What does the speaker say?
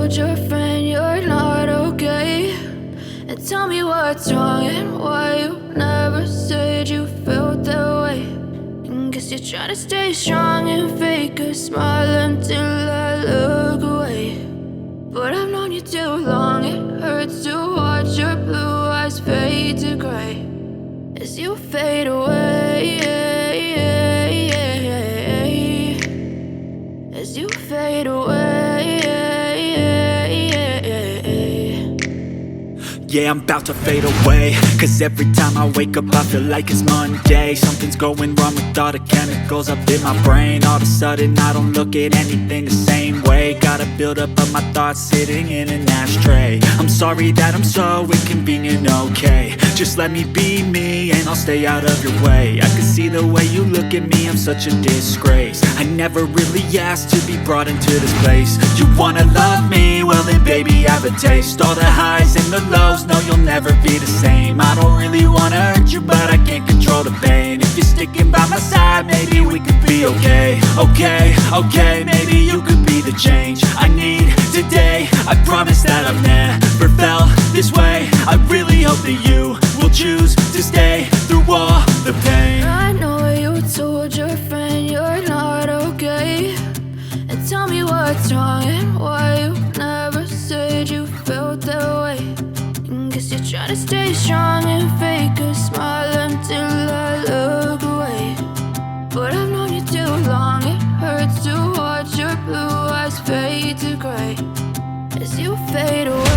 told your friend you're not okay, and tell me what's wrong and why you never said you felt that way. And guess you're trying to stay strong and fake a smile until I look away. But I've known you too long, it hurts to watch your blue eyes fade to gray as you fade away, as you fade away. Yeah, I'm about to fade away, cause every time I wake up I feel like it's Monday. Something's going wrong with all the chemicals up in my brain. All of a sudden I don't look at anything the same way. Gotta build up of my thoughts sitting in an ashtray. I'm sorry that I'm so inconvenient, okay. Just let me be me and I'll stay out of your way. I can see the way you look at me, I'm such a disgrace. I never really asked to be brought into this place. You wanna love me? Well then baby, have a taste. All the highs and the lows, no, you'll never be the same. I don't really wanna hurt you, but I can't control the pain. If you're sticking by my side, maybe we could be okay. Okay, maybe you could be the change I need today. I promise that I've never felt this way. I really hope that you will choose to stay through all the pain. I know you told your friend you're not okay, and tell me what's wrong and why you never said you felt that way. And guess you're trying to stay strong and fake a smile until I look away. But I've known you too long, it hurts to watch your blue eyes fade to gray as you fade away.